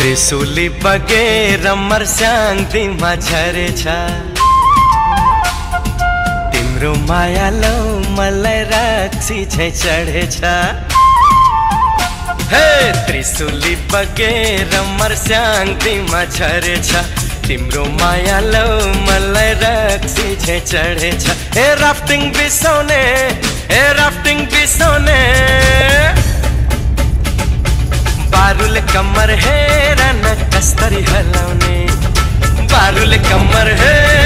त्रिशूली बगेर मर्स्याङ तिमा झरेछ, तिम्रो माया लौ मलाई रक्सी झै चढेछ। हे त्रिशूली बगेर मर्स्याङ तिमा झरेछ, तिम्रो माया लौ मलाई रक्सी झै चढेछ। हे राफ्टिङ बिसाउने, हे राफ्टिङ बिसाउने, बारुले कम्मर हेर न कस्तरी हलाउने, बारुले कम्मर हेर